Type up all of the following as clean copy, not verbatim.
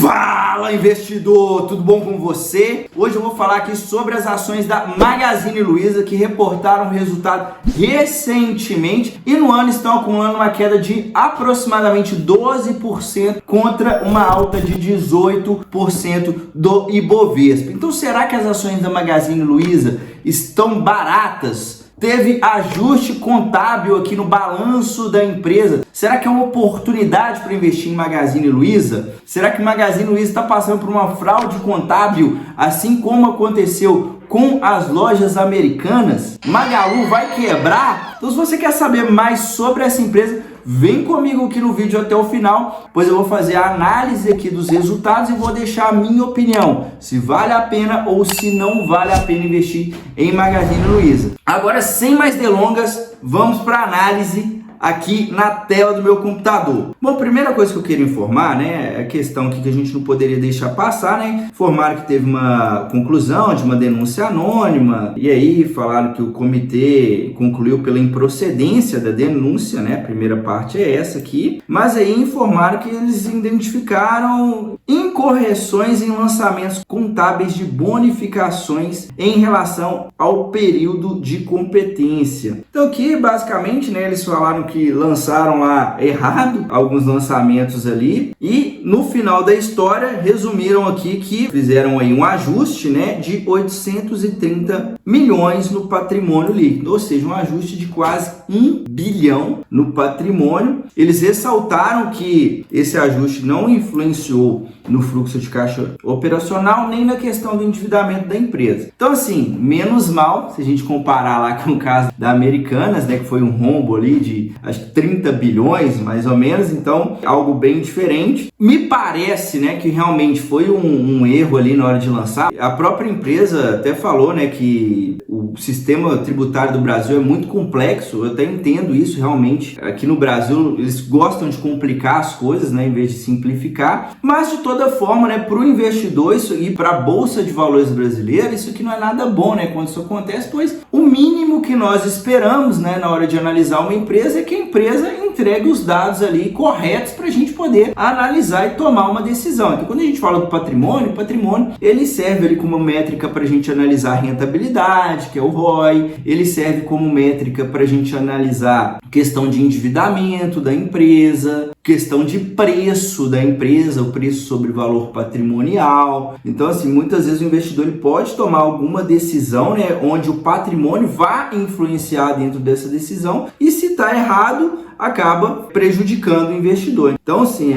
Fala, investidor! Tudo bom com você? Hoje eu vou falar aqui sobre as ações da Magazine Luiza que reportaram resultado recentemente e no ano estão acumulando uma queda de aproximadamente 12% contra uma alta de 18% do Ibovespa. Então será que as ações da Magazine Luiza estão baratas? Teve ajuste contábil aqui no balanço da empresa. Será que é uma oportunidade para investir em Magazine Luiza? Será que Magazine Luiza está passando por uma fraude contábil, assim como aconteceu com as lojas americanas? Magalu vai quebrar? Então, se você quer saber mais sobre essa empresa, vem comigo aqui no vídeo até o final, pois eu vou fazer a análise aqui dos resultados e vou deixar a minha opinião, se vale a pena ou se não vale a pena investir em Magazine Luiza. Agora, sem mais delongas, vamos para a análise aqui na tela do meu computador. Bom, a primeira coisa que eu quero informar, né, é a questão aqui que a gente não poderia deixar passar, né, informaram que teve uma conclusão de uma denúncia anônima, e aí falaram que o comitê concluiu pela improcedência da denúncia, né, a primeira parte é essa aqui, mas aí informaram que eles identificaram incorreções em lançamentos contábeis de bonificações em relação ao período de competência. Então aqui, basicamente, né, eles falaram que lançaram lá errado alguns lançamentos ali e no final da história resumiram aqui que fizeram aí um ajuste, né, de 830 milhões no patrimônio líquido, ou seja, um ajuste de quase 1 bilhão no patrimônio. Eles ressaltaram que esse ajuste não influenciou no fluxo de caixa operacional nem na questão do endividamento da empresa. Então, assim, menos mal, se a gente comparar lá com o caso da Americanas, né, que foi um rombo ali de acho que 30 bilhões, mais ou menos, então algo bem diferente. Me parece, né, que realmente foi um erro ali na hora de lançar. A própria empresa até falou, né, que o sistema tributário do Brasil é muito complexo. Eu até entendo isso realmente. Aqui no Brasil eles gostam de complicar as coisas, né, em vez de simplificar, mas de toda forma, né, para o investidor isso, e para a Bolsa de Valores brasileira, isso aqui não é nada bom, né, quando isso acontece, pois o mínimo que nós esperamos, né, na hora de analisar uma empresa é que a empresa entregue os dados ali corretos para a gente poder analisar e tomar uma decisão. Então, quando a gente fala do patrimônio, o patrimônio ele serve ali como métrica para a gente analisar a rentabilidade, que é o ROI, ele serve como métrica para a gente analisar questão de endividamento da empresa, questão de preço da empresa, o preço sobre valor patrimonial. Então, assim, muitas vezes o investidor ele pode tomar alguma decisão, né, onde o patrimônio vai influenciar dentro dessa decisão e se está errado, acaba prejudicando o investidor. Então, assim,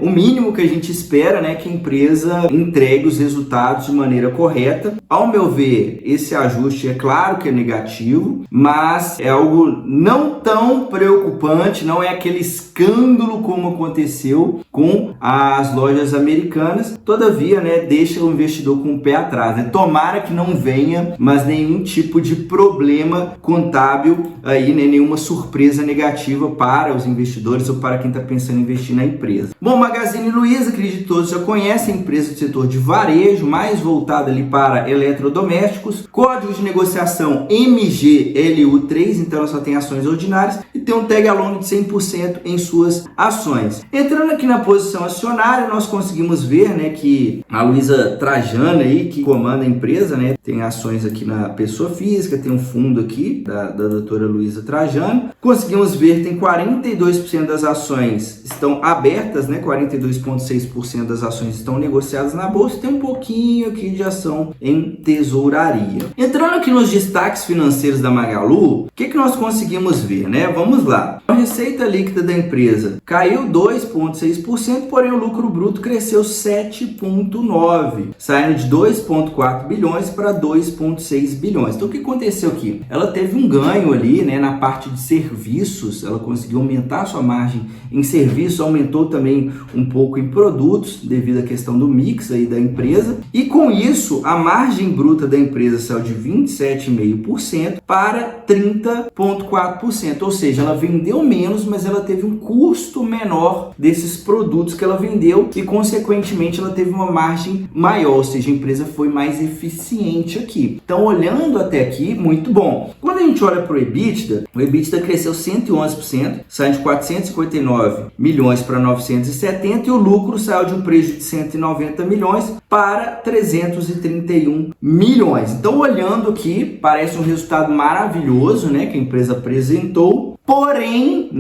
o mínimo que a gente espera, né, que a empresa entregue os resultados de maneira correta. Ao meu ver, esse ajuste é claro que é negativo, mas é algo não tão preocupante, não é aquele escândalo como aconteceu com as lojas americanas. Todavia, né, deixa o investidor com o pé atrás, né? Tomara que não venha, mas nenhum tipo de problema contábil aí, né, nenhuma surpresa negativa para os investidores ou para quem está pensando em investir na empresa. Bom, Magazine Luiza, acredito que todos já conhecem, a empresa do setor de varejo, mais voltada ali para eletrodomésticos, código de negociação MGLU3, então ela só tem ações ordinárias e tem um tag along de 100% em suas ações. Entrando aqui na posição acionária, nós conseguimos ver, né, que a Luiza Trajano aí, que comanda a empresa, né, tem ações aqui na pessoa física, tem um fundo aqui da doutora Luiza Trajano. Conseguimos ver, tem 42% das ações estão abertas, né? 42,6% das ações estão negociadas na bolsa, tem um pouquinho aqui de ação em tesouraria. Entrando aqui nos destaques financeiros da Magalu, o que nós conseguimos ver, né? Vamos lá. A receita líquida da empresa caiu 2,6%, porém o lucro bruto cresceu 7,9%, saindo de 2,4 bilhões para 2,6 bilhões. Então o que aconteceu aqui? Ela teve um ganho ali, né, na parte de serviços, ela conseguiu aumentar a sua margem em serviços, aumentou também um pouco em produtos, devido à questão do mix aí da empresa, e com isso a margem bruta da empresa saiu de 27,5% para 30,4%, ou seja, ela vendeu menos, mas ela teve um custo menor desses produtos produtos que ela vendeu e, consequentemente, ela teve uma margem maior, ou seja, a empresa foi mais eficiente aqui. Então, olhando até aqui, muito bom. Quando a gente olha para o EBITDA cresceu 111%, saiu de 459 milhões para 970 e o lucro saiu de um prejuízo de 190 milhões para 331 milhões. Então, olhando aqui, parece um resultado maravilhoso, né, que a empresa apresentou. Porém,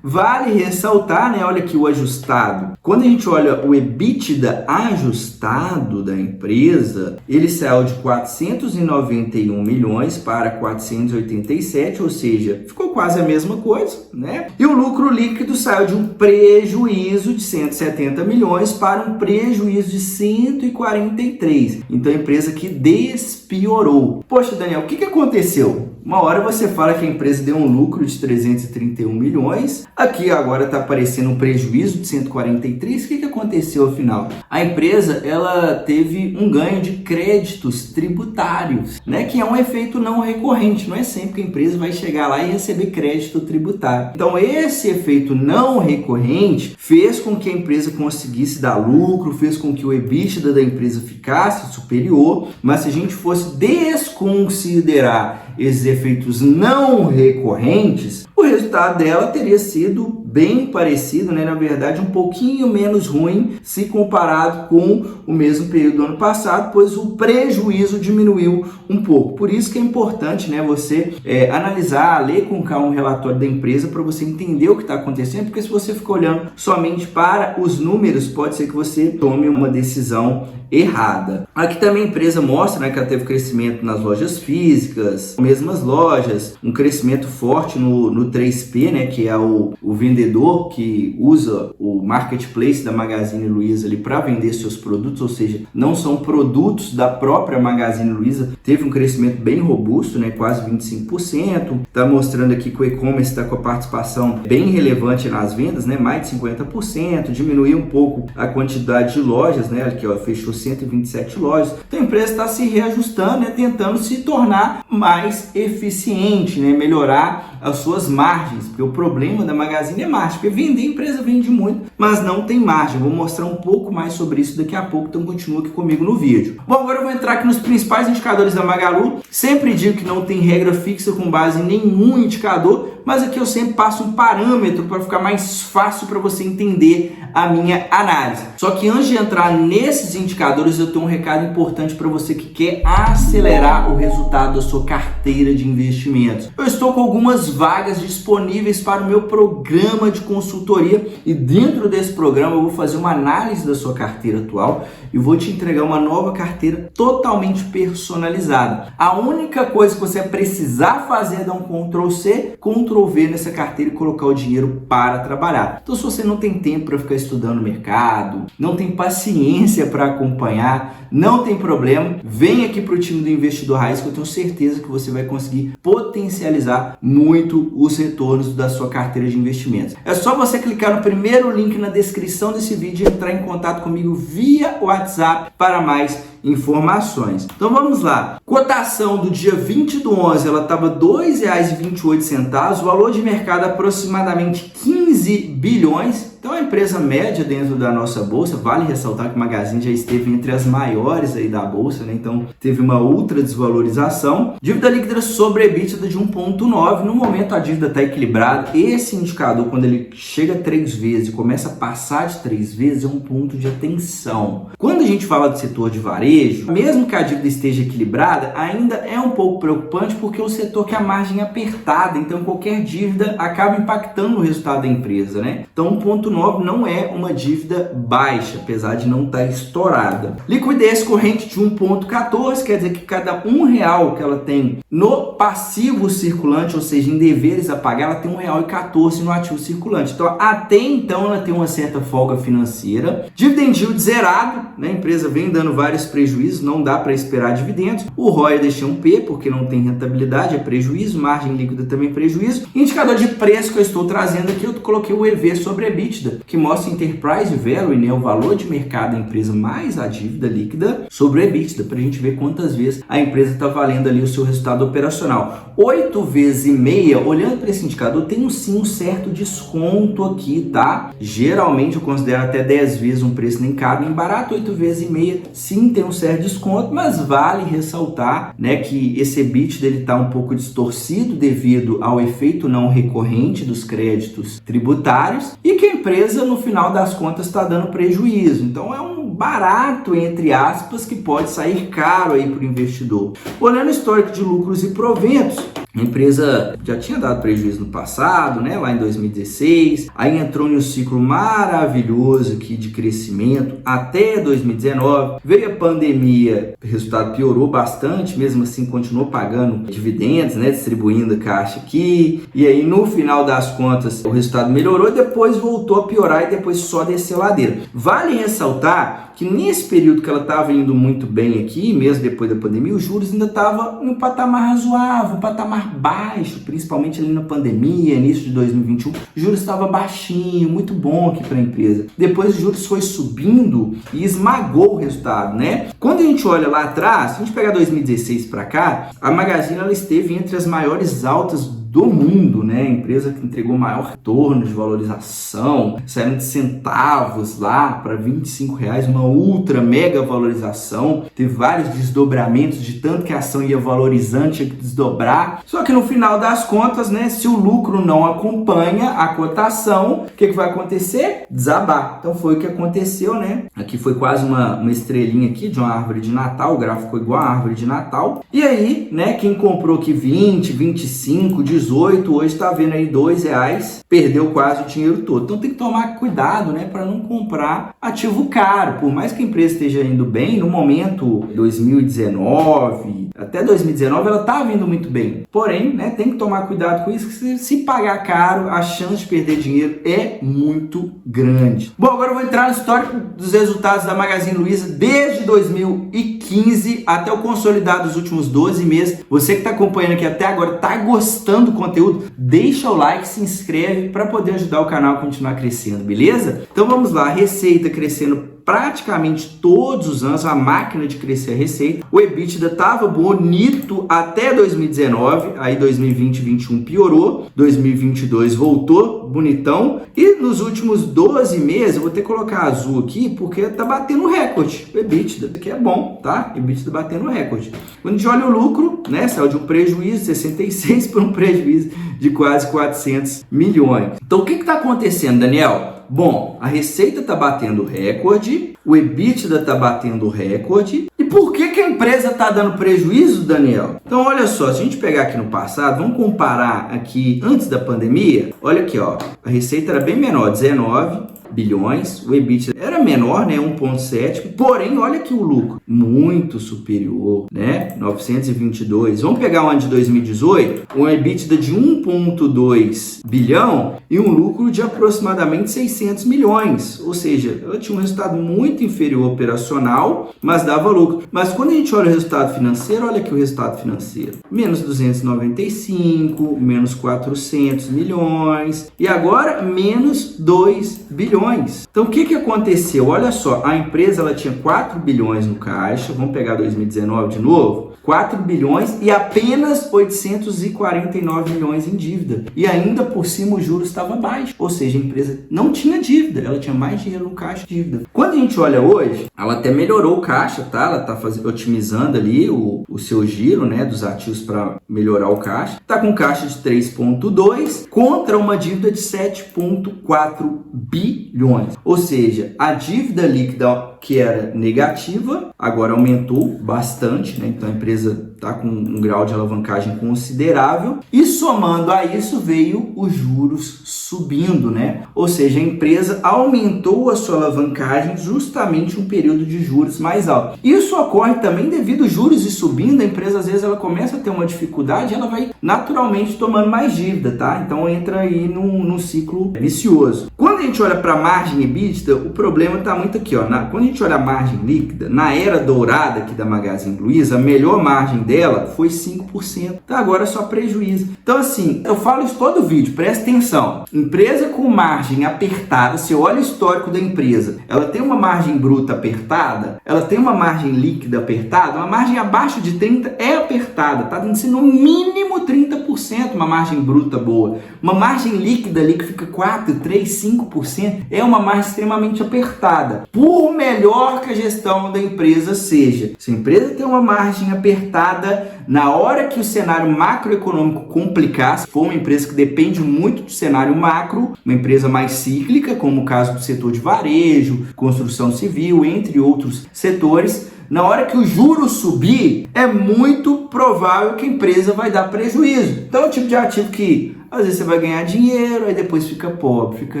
vale ressaltar, né, olha aqui o ajustado. Quando a gente olha o EBITDA ajustado da empresa, ele saiu de 491 milhões para 487, ou seja, ficou quase a mesma coisa, né? E o lucro líquido saiu de um prejuízo de 170 milhões para um prejuízo de 143. Então, a empresa que despiorou. Poxa, Daniel, o que aconteceu? Uma hora você fala que a empresa deu um lucro de 331 milhões, aqui agora está aparecendo um prejuízo de 143, o que aconteceu afinal? A empresa, ela teve um ganho de créditos tributários, né, que é um efeito não recorrente, não é sempre que a empresa vai chegar lá e receber crédito tributário. Então esse efeito não recorrente fez com que a empresa conseguisse dar lucro, fez com que o EBITDA da empresa ficasse superior, mas se a gente fosse desconsiderar esses efeitos não recorrentes, o resultado dela teria sido bem parecido, né? Na verdade, um pouquinho menos ruim se comparado com o mesmo período do ano passado, pois o prejuízo diminuiu um pouco. Por isso que é importante, né, você analisar, ler com calma o relatório da empresa para você entender o que está acontecendo, porque se você ficar olhando somente para os números, pode ser que você tome uma decisão errada. Aqui também a empresa mostra, né, que ela teve crescimento nas lojas físicas, mesmas lojas, um crescimento forte no 3P, né, que é o vendedor que usa o marketplace da Magazine Luiza ali para vender seus produtos, ou seja, não são produtos da própria Magazine Luiza, teve um crescimento bem robusto, né, quase 25%. Está mostrando aqui que o e-commerce está com a participação bem relevante nas vendas, né, mais de 50%, diminuiu um pouco a quantidade de lojas, né, aqui ó, fechou 127 lojas. Então a empresa está se reajustando, né, tentando se tornar mais eficiente, né, melhorar as suas margens, porque o problema da Magazine é margem, porque vender, a empresa vende muito, mas não tem margem. Vou mostrar um pouco mais sobre isso daqui a pouco, então continua aqui comigo no vídeo. Bom, agora eu vou entrar aqui nos principais indicadores da Magalu. Sempre digo que não tem regra fixa com base em nenhum indicador, mas aqui eu sempre passo um parâmetro para ficar mais fácil para você entender a minha análise. Só que antes de entrar nesses indicadores, eu tenho um recado importante para você que quer acelerar o resultado da sua carteira de investimentos. Eu estou com algumas vagas disponíveis para o meu programa de consultoria e dentro desse programa eu vou fazer uma análise da sua carteira atual e vou te entregar uma nova carteira totalmente personalizada. A única coisa que você precisar fazer é dar um Ctrl+C, Ctrl+V nessa carteira e colocar o dinheiro para trabalhar. Então, se você não tem tempo para ficar estudando o mercado, não tem paciência para acompanhar, não tem problema, vem aqui para o time do Investidor Raiz que eu tenho certeza que você vai conseguir potencializar muito os retornos da sua carteira de investimentos. É só você clicar no primeiro link na descrição desse vídeo e entrar em contato comigo via WhatsApp para mais informações. Então vamos lá. Cotação do dia 20/11, ela estava R$ 2,28, valor de mercado aproximadamente 15 bilhões. Então a empresa média dentro da nossa bolsa, vale ressaltar que o Magazine já esteve entre as maiores aí da bolsa, né? Então teve uma ultra desvalorização. Dívida líquida sobre EBITDA de 1,9. No momento a dívida está equilibrada. Esse indicador, quando ele chega 3 vezes e começa a passar de 3 vezes, é um ponto de atenção. Quando a gente fala do setor de varejo, mesmo que a dívida esteja equilibrada, ainda é um pouco preocupante porque o setor que a margem é apertada, então qualquer dívida acaba impactando no resultado da empresa, né? Então 1,9 não é uma dívida baixa, apesar de não estar estourada. Liquidez corrente de 1,14, quer dizer que cada R$1 que ela tem no passivo circulante, ou seja, em deveres a pagar, ela tem R$1,14 no ativo circulante. Então, até então, ela tem uma certa folga financeira. Dividend yield zerado, né? A empresa vem dando vários prejuízos, não dá para esperar dividendos. O ROI deixa um P, porque não tem rentabilidade, é prejuízo. Margem líquida também é prejuízo. Indicador de preço que eu estou trazendo aqui, eu coloquei o EV sobre EBITDA, que mostra Enterprise Value, né, o valor de mercado da empresa mais a dívida líquida sobre o EBITDA, para a gente ver quantas vezes a empresa está valendo ali o seu resultado operacional. 8 vezes e meia, olhando para esse indicador, tem sim um certo desconto aqui, tá? Geralmente eu considero até 10 vezes um preço nem caro nem barato. 8 vezes e meia sim tem um certo desconto, mas vale ressaltar, né, que esse EBITDA ele está um pouco distorcido devido ao efeito não recorrente dos créditos tributários e que a empresa no final das contas está dando prejuízo. Então é um barato, entre aspas, que pode sair caro aí para o investidor. Olhando o histórico de lucros e proventos, a empresa já tinha dado prejuízo no passado, né, lá em 2016, aí entrou em um ciclo maravilhoso aqui de crescimento até 2019, veio a pandemia, o resultado piorou bastante, mesmo assim continuou pagando dividendos, né, distribuindo a caixa aqui, e aí no final das contas o resultado melhorou e depois voltou a piorar e depois só desceu a ladeira. Vale ressaltar que nesse período que ela estava indo muito bem aqui, mesmo depois da pandemia, os juros ainda estavam em um patamar razoável, um patamar baixo, principalmente ali na pandemia, início de 2021, o juros estava baixinho, muito bom aqui para a empresa. Depois os juros foi subindo e esmagou o resultado, né? Quando a gente olha lá atrás, se a gente pegar 2016 para cá, a Magazine ela esteve entre as maiores altas do mundo, né? A empresa que entregou maior retorno de valorização, saindo de centavos lá para R$25, uma ultra mega valorização, teve vários desdobramentos de tanto que a ação ia valorizando, tinha que desdobrar. Só que no final das contas, né, se o lucro não acompanha a cotação, o que vai acontecer? Desabar. Então foi o que aconteceu, né? Aqui foi quase uma estrelinha aqui de uma árvore de Natal, o gráfico ficou igual a árvore de Natal. E aí, né, quem comprou aqui 20, 25, 18, hoje está vendo aí R$2, perdeu quase o dinheiro todo. Então tem que tomar cuidado, né, para não comprar ativo caro. Por mais que a empresa esteja indo bem, no momento 2019, até 2019 ela estava indo muito bem. Porém, né, tem que tomar cuidado com isso, que se pagar caro, a chance de perder dinheiro é muito grande. Bom, agora eu vou entrar no histórico dos resultados da Magazine Luiza desde 2015 até o consolidado dos últimos 12 meses. Você que está acompanhando aqui até agora, está gostando do conteúdo? Deixa o like, se inscreve para poder ajudar o canal a continuar crescendo, beleza? Então vamos lá, receita crescendo praticamente todos os anos, a máquina de crescer a receita. O EBITDA estava bonito até 2019, aí 2020 e 2021 piorou, 2022 voltou bonitão e nos últimos 12 meses, eu vou ter que colocar azul aqui porque tá batendo recorde, o EBITDA, que é bom, tá? EBITDA batendo recorde. Quando a gente olha o lucro, né, saiu de um prejuízo de 66 para um prejuízo de quase 400 milhões. Então o que está acontecendo, Daniel? Bom, a receita está batendo recorde, o EBITDA está batendo recorde. E por que a empresa está dando prejuízo, Daniel? Então, olha só, se a gente pegar aqui no passado, vamos comparar aqui antes da pandemia. Olha aqui, ó, a receita era bem menor, 19 bilhões, o EBITDA era menor, né, 1,7, porém, olha aqui o lucro, muito superior, né, 922. Vamos pegar o ano de 2018, um EBITDA de 1,2 bilhão e um lucro de aproximadamente 600 milhões, ou seja, ela tinha um resultado muito inferior operacional, mas dava lucro. Mas quando a gente olha o resultado financeiro, olha aqui o resultado financeiro, menos 295, menos 400 milhões e agora menos 2 bilhões. Então o que aconteceu? Olha só, a empresa ela tinha 4 bilhões no caixa, vamos pegar 2019 de novo, 4 bilhões e apenas 849 milhões em dívida. E ainda por cima o juros estava baixo, ou seja, a empresa não tinha dívida, ela tinha mais dinheiro no caixa de dívida. Quando a gente olha hoje, ela até melhorou o caixa, tá? Ela tá otimizando ali o seu giro, né, dos ativos para melhorar o caixa. Tá com caixa de 3,2 contra uma dívida de 7,4 bilhões. Ou seja, a dívida líquida que era negativa, agora aumentou bastante, né? Então a empresa está com um grau de alavancagem considerável e somando a isso veio os juros subindo, né? Ou seja, a empresa aumentou a sua alavancagem justamente em um período de juros mais alto. Isso ocorre também devido aos juros e subindo, a empresa às vezes ela começa a ter uma dificuldade, ela vai naturalmente tomando mais dívida, tá? Então entra aí num ciclo vicioso. Quando a gente olha para a margem EBITDA, o problema está muito aqui, ó. Quando a gente gente olha a margem líquida, na era dourada aqui da Magazine Luiza, a melhor margem dela foi 5%. Então agora é só prejuízo. Então assim, eu falo isso todo vídeo, presta atenção. Empresa com margem apertada, você olha o histórico da empresa, ela tem uma margem bruta apertada, ela tem uma margem líquida apertada, uma margem abaixo de 30% é apertada, tá dando no mínimo 30%, uma margem bruta boa. Uma margem líquida ali que fica 4%, 3%, 5% é uma margem extremamente apertada. Por melhor que a gestão da empresa seja, se a empresa tem uma margem apertada, na hora que o cenário macroeconômico complicar, se for uma empresa que depende muito do cenário macro, uma empresa mais cíclica, como o caso do setor de varejo, construção civil, entre outros setores, na hora que o juro subir, é muito provável que a empresa vai dar prejuízo. Então é o tipo de ativo que às vezes você vai ganhar dinheiro, aí depois fica pobre, fica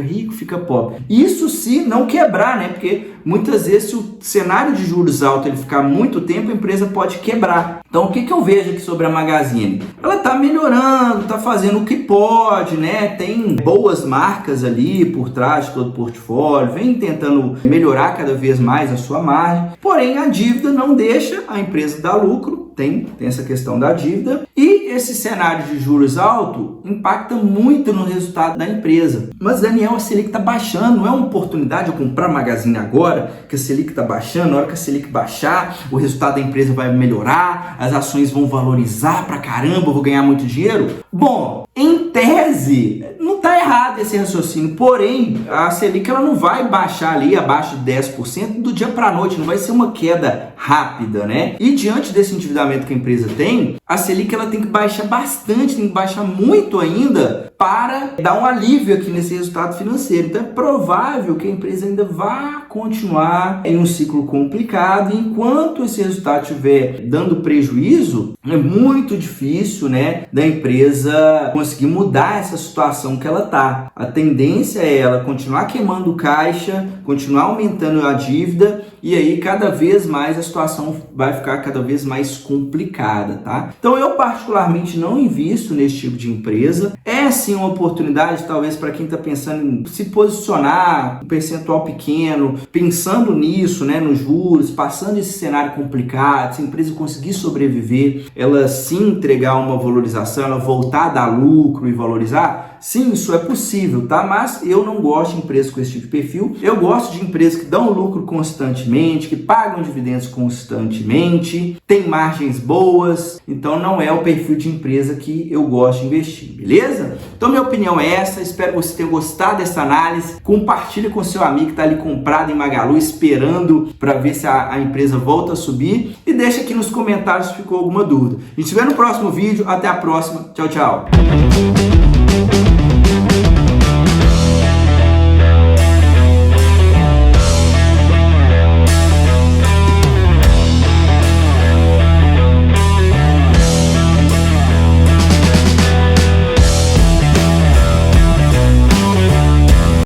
rico, fica pobre. Isso se não quebrar, né? Porque muitas vezes se o cenário de juros alto ele ficar muito tempo, a empresa pode quebrar. Então o que eu vejo aqui sobre a Magazine? Ela está melhorando, está fazendo o que pode, né? Tem boas marcas ali por trás de todo o portfólio, vem tentando melhorar cada vez mais a sua margem. Porém, a dívida não deixa a empresa dar lucro. Tem essa questão da dívida e esse cenário de juros alto impacta muito no resultado da empresa. Mas, Daniel, a Selic está baixando, não é uma oportunidade de eu comprar Magazine agora, que a Selic está baixando, na hora que a Selic baixar, o resultado da empresa vai melhorar, as ações vão valorizar pra caramba, eu vou ganhar muito dinheiro? Bom, em tese, não está errado esse raciocínio, porém, a Selic ela não vai baixar ali abaixo de 10% do dia para a noite, não vai ser uma queda rápida, né? E diante desse endividamento que a empresa tem, a Selic ela tem que baixar bastante, tem que baixar muito ainda para dar um alívio aqui nesse resultado financeiro. Então é provável que a empresa ainda vá continuar em um ciclo complicado, e enquanto esse resultado estiver dando prejuízo, é muito difícil, né, da empresa conseguir mudar essa situação que ela tá. A tendência é ela continuar queimando caixa, continuar aumentando a dívida, e aí cada vez mais a situação vai ficar cada vez mais complicada, tá? Então eu particularmente não invisto nesse tipo de empresa. É sim uma oportunidade talvez para quem está pensando em se posicionar, um percentual pequeno, pensando nisso, né, nos juros, passando esse cenário complicado, se a empresa conseguir sobreviver, ela sim entregar uma valorização, ela voltar a dar lucro e valorizar, sim, isso é possível, tá? Mas eu não gosto de empresas com esse tipo de perfil. Eu gosto de empresas que dão lucro constantemente, que pagam dividendos constantemente, tem margens boas, então não é o perfil de empresa que eu gosto de investir, beleza? Então minha opinião é essa, espero que você tenha gostado dessa análise, compartilhe com seu amigo que está ali comprado em Magalu, esperando para ver se a empresa volta a subir, e deixa aqui nos comentários se ficou alguma dúvida. A gente se vê no próximo vídeo, até a próxima, tchau, tchau!